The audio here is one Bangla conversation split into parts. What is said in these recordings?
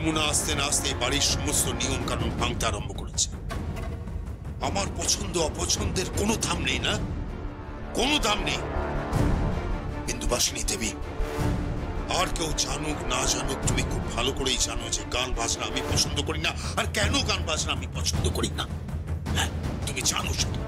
যমুনা আস্তে না আস্তে বাড়ির সমস্ত নিয়ম কানুন ভাঙতে আরম্ভ করেছে। আমার পছন্দ অপছন্দের কোনো দাম নেই, না কোনো দাম নেই। বিন্দুবাসিনী দেবী, আর কেউ জানুক না জানুক, তুমি খুব ভালো করেই জানো যে গান বাজনা আমি পছন্দ করি না। আর কেন গান বাজনা আমি পছন্দ করি না, হ্যাঁ তুমি জানো সেটা।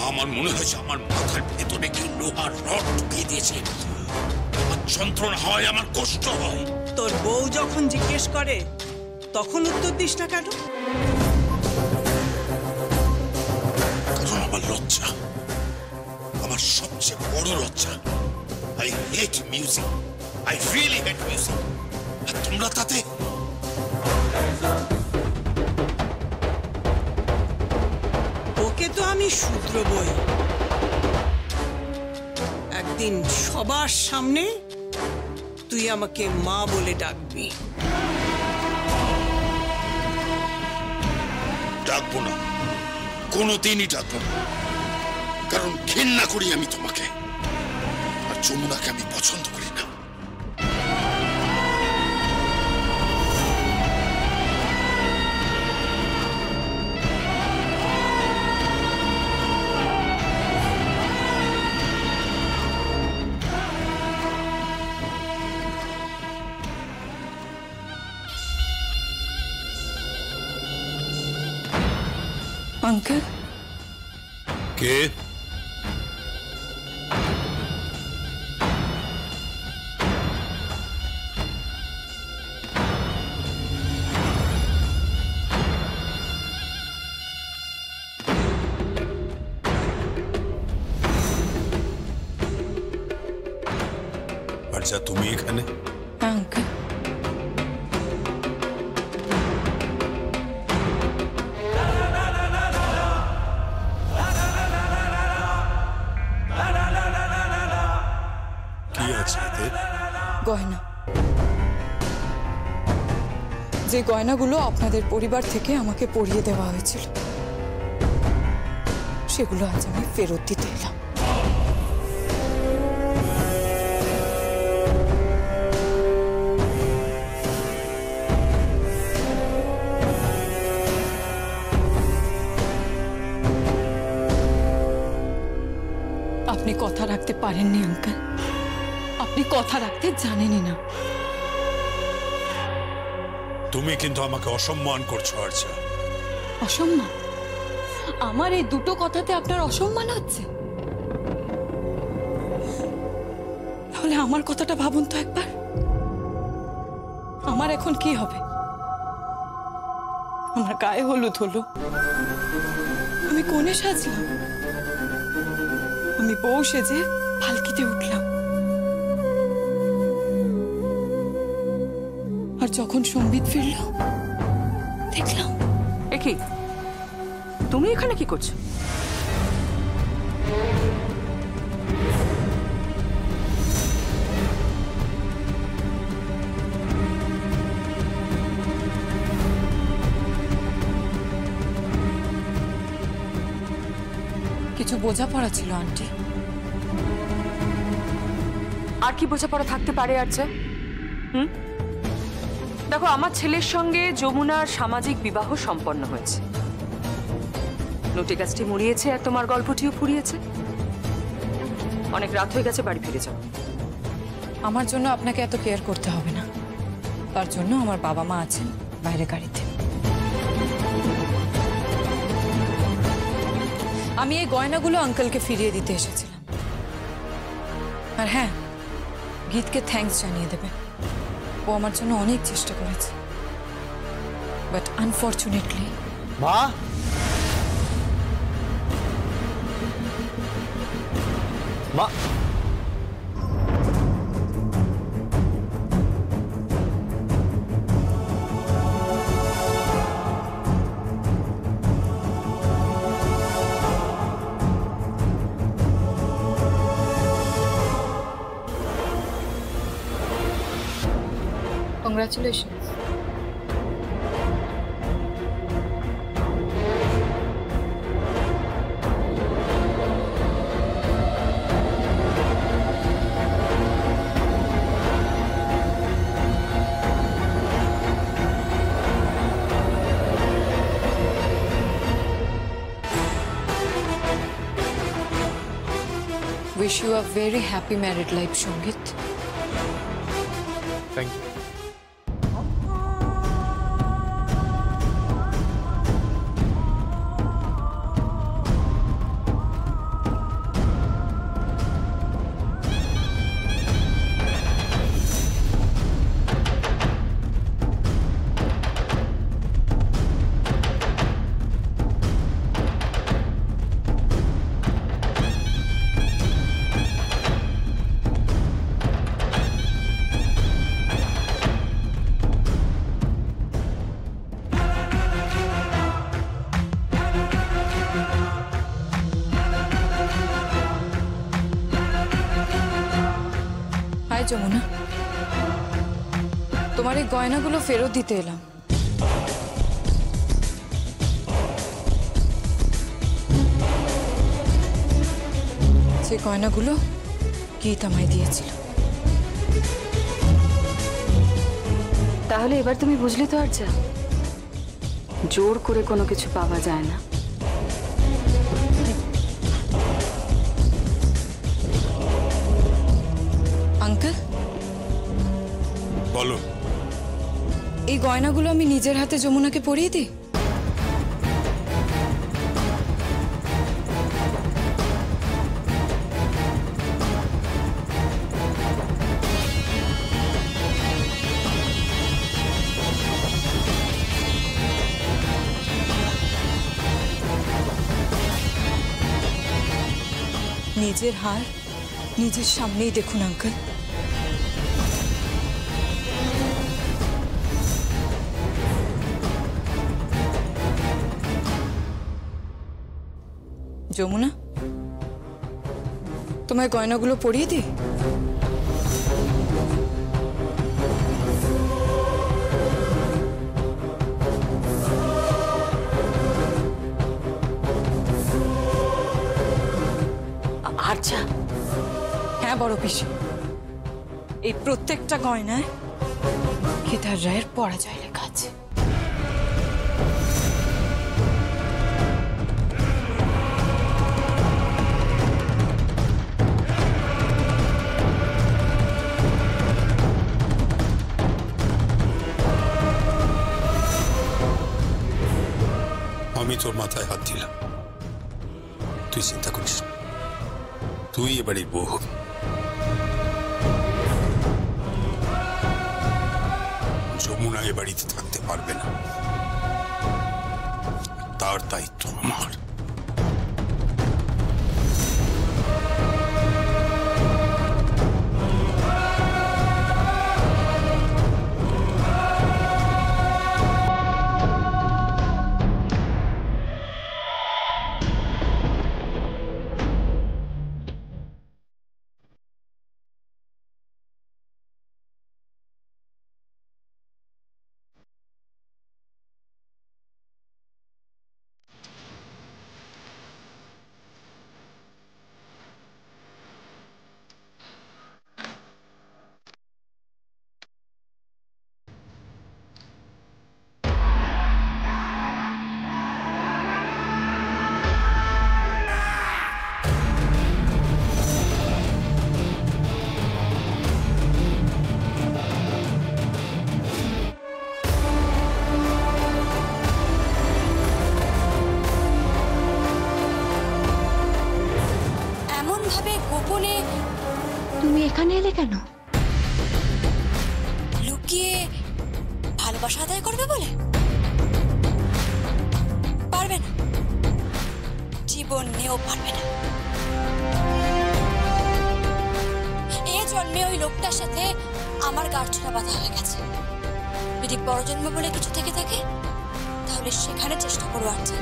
আমার মনে হয় যে আমার মাথার ভেতরে কেউ লোহার রড ঢুকিয়ে দিয়েছে। আমার যন্ত্রণা হয়, আমার কষ্ট হয়। তোর বউ যখন জিজ্ঞেস করে তখন উত্তর দিস না কেন? কারণ আমার লজ্জা, আমার সবচেয়ে বড় লজ্জা। I hate music, I really hate music. আর তোমরা তাতে ওকে তো আমি শুধরবই। একদিন সবার সামনে তুই আমাকে মা বলে ডাকবি। ডাকবো না, কোনোদিনই ডাকবো না, কারণ ঘৃণা করি আমি তোমাকে। আর যমুনাকে আমি পছন্দ করি না। अंकल के তুমি এখানে? अंकल গয়না, যে গয়নাগুলো আপনাদের পরিবার থেকে আমাকে পরিয়ে দেওয়া হয়েছিল, সেগুলো আজ আমি ফেরত দিতে এলাম। আপনি কথা রাখতে পারেননি আঙ্কেল, আপনি কথা রাখতে জানেনই না। তুমি কিন্তু আমাকে অসম্মান করছো আরজা। অসম্মান? আমার এই দুটো কথাতে আপনার অসম্মান হচ্ছে? তাহলে আমার কথাটা ভাবুন তো একবার। আমার এখন কি হবে? আমার গায়ে হলুদ হলো, আমি কোণে সাজলাম, আমি বউ সেজে পালকিতে উঠলাম, আর যখন সম্বিত ফিরল দেখলাম। একি, তুমি এখানে কি করছো? কিছু বোঝাপড়া ছিল আন্টি। আর কি বোঝাপড়া থাকতে পারে আরজা? দেখো, আমার ছেলের সঙ্গে যমুনার সামাজিক বিবাহ সম্পন্ন হয়েছে, নোটে গাছটি মুড়িয়েছে আর তোমার গল্পটিও ফুরিয়েছে। অনেক রাত হয়ে গেছে, বাড়ি ফিরে যাও। আমার জন্য আপনাকে এত কেয়ার করতে হবে না, তার জন্য আমার বাবা মা আছেন বাইরে গাড়িতে। আমি এই গয়নাগুলো আঙ্কেলকে ফিরিয়ে দিতে এসেছিলাম। আর হ্যাঁ, গীতকে থ্যাঙ্কস জানিয়ে দেবে, ও আমার জন্য অনেক চেষ্টা করেছে, বাট আনফরচুনেটলি। মা, মা, Congratulations. wish you a very happy married life, Shongit. Thank you. Hi Jamuna, তোমার এই গয়নাগুলো ফেরত দিতে এলাম। যে গয়নাগুলো গীত আমায় দিয়েছিল। তাহলে এবার তুমি বুঝলে তো আর্চা, জোর করে কোনো কিছু পাওয়া যায় না। আঙ্কেল, বলো। এই গয়নাগুলো আমি নিজের হাতে যমুনাকে পরিয়ে দিই? নিজের হার নিজের সামনেই দেখুন আঙ্কেল। যমুনা, তোমায় গয়নাগুলো পরিয়ে দিই? আর্চা, হ্যাঁ বড় পিসি, এই প্রত্যেকটা গয়নায় কেদার রায়ের পরাজয় লেখা আছে। আমি তোর মাথায় হাত দিলাম, তুই চিন্তা করিস না, তুই এ বাড়ির বউ হবি। যমুনা এ বাড়িতে থাকতে পারবে না, তার দায়িত্ব আমার। গোপনে তুমি এখানে এলে কেন? লুকিয়ে ভালোবাসা আদায় করবে বলে? পারবে না, জীবন নিয়েও পারবে না। এ জন্মে ওই লোকটার সাথে আমার গাঁটছড়া বাঁধা হয়ে গেছে। যদি বড় জন্ম বলে কিছু থেকে থাকে তাহলে সেখানে চেষ্টা করবো। আর্চা,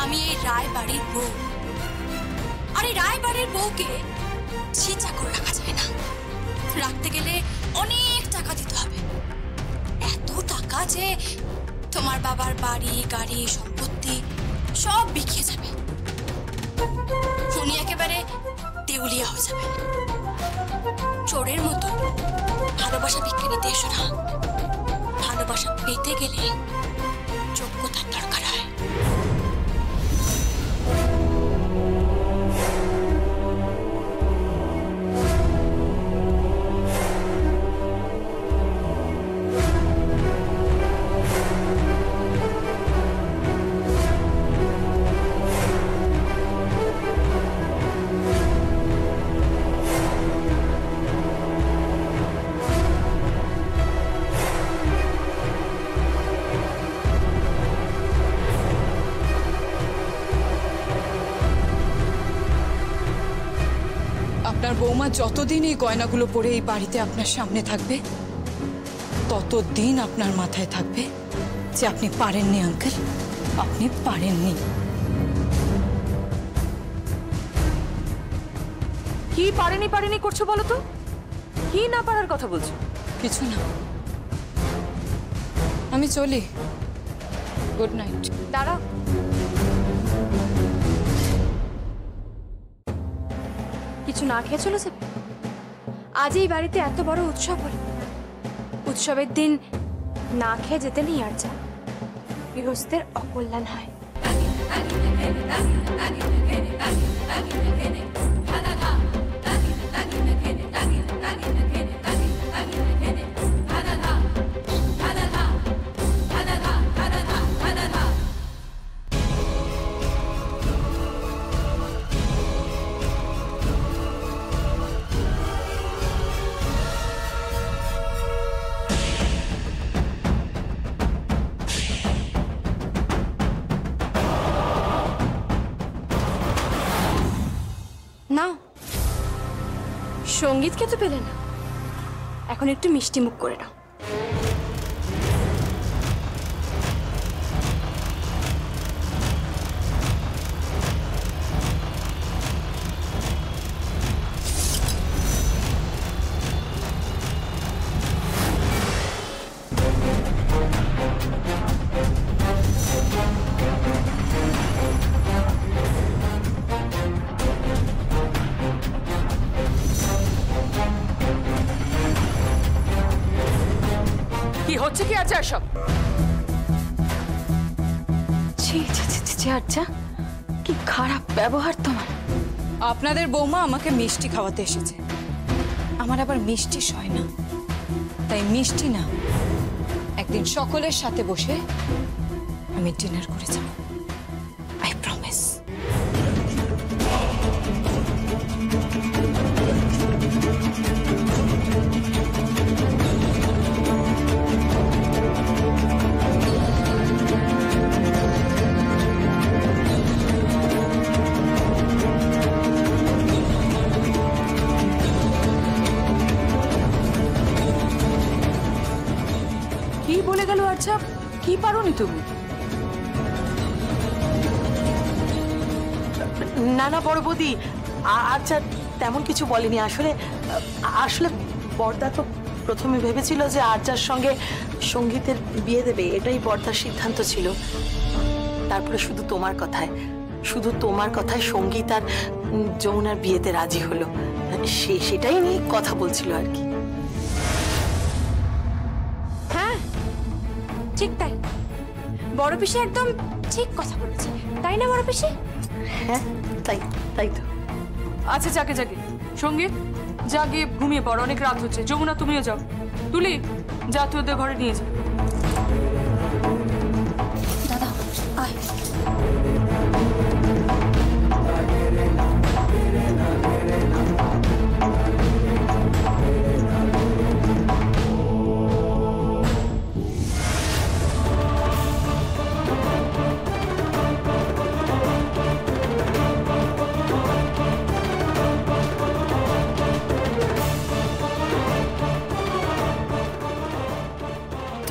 আমি এই রায় বাড়ির বউ, আর এই রায় বাড়ির বউকে চিন্তা করে রাখা যায় না। রাখতে গেলে অনেক টাকা দিতে হবে, এত টাকা যে তোমার বাবার বাড়ি গাড়ি সম্পত্তি সব বিকিয়ে যাবে। উনি একেবারে দেউলিয়া হয়ে যাবে। চোরের মতো ভালোবাসা বিক্রি নিতে এসো না, ভালোবাসা পেতে গেলে যোগ্যতার দরকার হয়। আপনার বৌমা যতদিন এই গয়নাগুলো পরে এই বাড়িতে আপনার সামনে থাকবে ততদিন আপনার মাথায় থাকবে যে আপনি পারেননি আঙ্কেল, আপনি পারেননি। কি পারেনি করছো বলো তো? কি না পারার কথা বলছো? কিছু না, আমি চলি। Good night. দাঁড়াও, কিছু না খেয়ে চলে যাবে? আজ এই বাড়িতে এত বড় উৎসব হলো, উৎসবের দিন না খেয়ে যেতে নেই আর যা, গৃহস্থের অকল্যাণ হয়। নাও, সঙ্গীতকে তো পেলে না, এখন একটু মিষ্টি মুখ করে নাও। কি হচ্ছে কি আচ্ছা সব? ছি ছি ছি ছি, আচ্ছা কি খারাপ ব্যবহার তোমার। আপনাদের বৌমা আমাকে মিষ্টি খাওয়াতে এসেছে, আমার আবার মিষ্টি সয় না, তাই মিষ্টি না, একদিন সকলের সাথে বসে আমি ডিনার করে যাব, আই প্রমিস। কি বলে গেল আচ্ছা? কি পারোনি তুমি? না না বড় বৌদি, আচ্ছা তেমন কিছু বলেনি। আসলে আসলে বর্দা তো প্রথমে ভেবেছিল যে আর্যার সঙ্গে সঙ্গীতের বিয়ে দেবে, এটাই বর্দার সিদ্ধান্ত ছিল। তারপরে শুধু তোমার কথায় সঙ্গীত আর যমুনার বিয়েতে রাজি হলো, সেটাই নিয়ে কথা বলছিল আর কি। হ্যাঁ ঠিক তাই, বড় পিসি একদম ঠিক কথা বলেছে, তাই না বড় পিসি? হ্যাঁ তাই তো। আচ্ছা যাকে সঙ্গীত যা গিয়ে ঘুমিয়ে পড়ো, অনেক রাত হচ্ছে। যমুনা তুমিও যাও। তুলি যা, তুই ওদের ঘরে নিয়ে যা। দাদা আয়।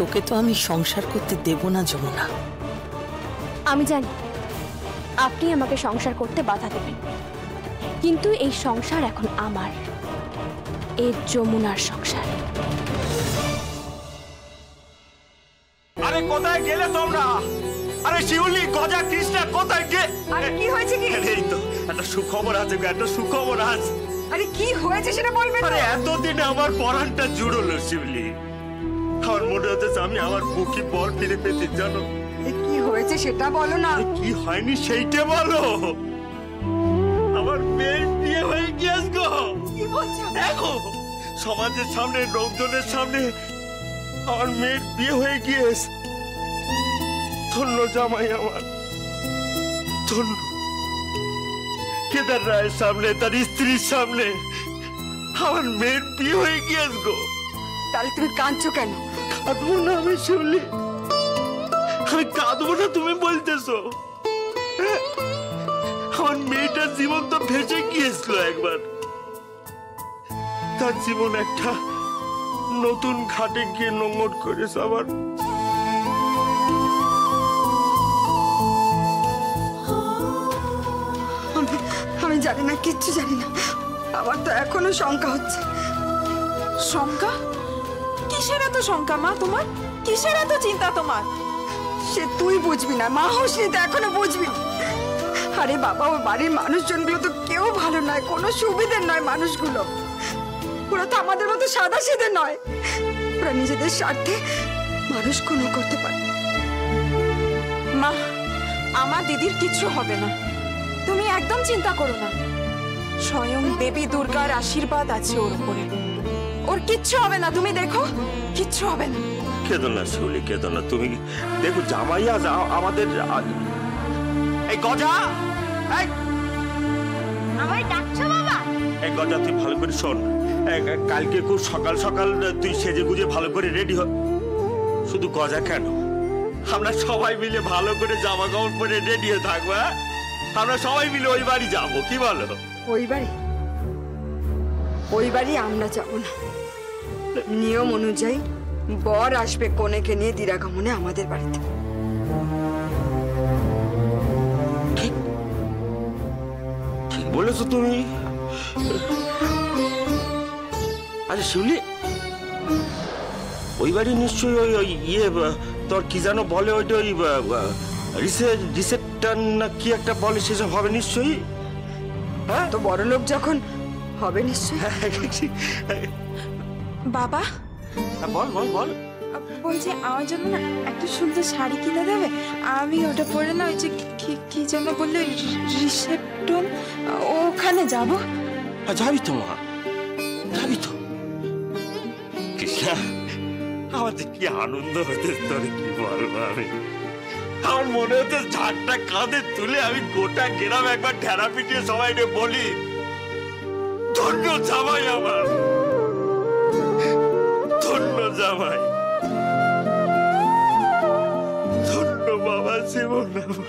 তোকে তো আমি সংসার করতে দেব না যমুনা। আমি জানি আপনি আমাকে সংসার করতে বাধা দেবেন, কিন্তু এই সংসার এখন আমার, এই যমুনার সংসার। আরে কোথায় গেলে তোমরা? আরে শিউলি, গজা, কৃষ্ণা কোথায় গে? আরে কি হয়েছে কি? এই তো একটা সুখবর আছে, একটা সুখবর আছে। আরে কি হয়েছে সেটা বলবেন? আরে এতদিনে আমার পরাণটা জুড়লো শিউলি। আমার মনে হচ্ছে আমি আমার বুকে বল ফিরে পেতে, জানো? কি হয়েছে সেটা বলো না। কি হয়নি সেইটা বলো। আমার মেয়ের বিয়ে হয়ে গিয়েছে গো। কি বলছো? দেখো সমাজের সামনে, লোকজনের সামনে আমার মেয়ের বিয়ে হয়ে গিয়েছে। ধন্য জামাই আমার, ধন্য। কেদার রায়ের সামনে, তার স্ত্রীর সামনে আমার মেয়ের বিয়ে হয়ে গিয়েছে গো। তাহলে তুমি কাঁদছো কেন? কাঁদবো না আমি শুনলি? আমি কাঁদবো না তুমি বলতেছো? আমার মেয়েটার জীবন তো ভেসে গিয়েছিল একবার। তার জীবন একটা নতুন ঘাটে গিয়ে নোংর করেছে আবার। আমি জানি না, কিচ্ছু জানি না। আমার তো এখনো শঙ্কা হচ্ছে। শঙ্কা? কিসের এত শঙ্কা মা তোমার? কিসের এত চিন্তা তোমার? সে তুই বুঝবি না, মা হোসনি তো এখনো বুঝবি। আরে বাবা, ওর বাড়ির মানুষজনগুলো তো কেউ ভালো নয়, কোনো সুবিধের নয় মানুষগুলো। ওরা তো আমাদের মতো সাদা সিধে নয়। ওরা নিজেদের স্বার্থে মানুষ খুন করতে পারে। মা, আমার দিদির কিচ্ছু হবে না, তুমি একদম চিন্তা করো না। স্বয়ং দেবী দুর্গার আশীর্বাদ আছে ওর উপরে। ওর কিচ্ছু হবে না, তুমি দেখো, কিচ্ছু হবে না। কেঁদো না শিউলি, কেঁদো না। তুমি দেখো জামাই আজ আমাদের। এই গজা, আমায় ডাকছো বাবা? এই গজা তুই ভালো করে শোন। কালকে খুব সকাল সকাল তুই সেজে গুজে ভালো করে রেডি হ। শুধু গজা কেন, আমরা সবাই মিলে ভালো করে জামা কাপড় পরে রেডি হয়ে থাকবো। আমরা সবাই মিলে ওই বাড়ি যাবো, কি বলো? ওই বাড়ি? ওই বাড়ি আমরা যাব না। নিয়ম অনুযায়ী বর আসবে কনেকে নিয়ে দিরাগমনে আমাদের বাড়িতে। ঠিক ঠিক বলেছো তুমি। আরে শিউলি, ওই বাড়ি নিশ্চয়ই ওই ইয়ে তোর কি জানো বলে, ওইটা ওই রিসেপ্টন না কি একটা বলে, সেসব হবে নিশ্চয়ই। হ্যাঁ, তো বড় লোক যখন হবে নিশ্চয়ই। বাবা, বল বল বল। বলছি আমার জন্য না একটা সুন্দর শাড়ি কিনে দেবে? আমি ওটা পরে না ওই যে কি যেন বললে, রিসেপ্টন, ওখানে যাব। যাবি তো মা, যাবি তো। কৃষ্ণা, আমাদের কি আনন্দ হতে, তোরে কি বলবো আমি। আমার মনে হচ্ছে ঝাড়টা কাঁধে তুলে আমি গোটা গ্রাম একবার ঢেরা পিটিয়ে সবাই বলি, ধন্য জামাই আমার, ধন্য জামাই, ধন্য বাবা জীবন আমার।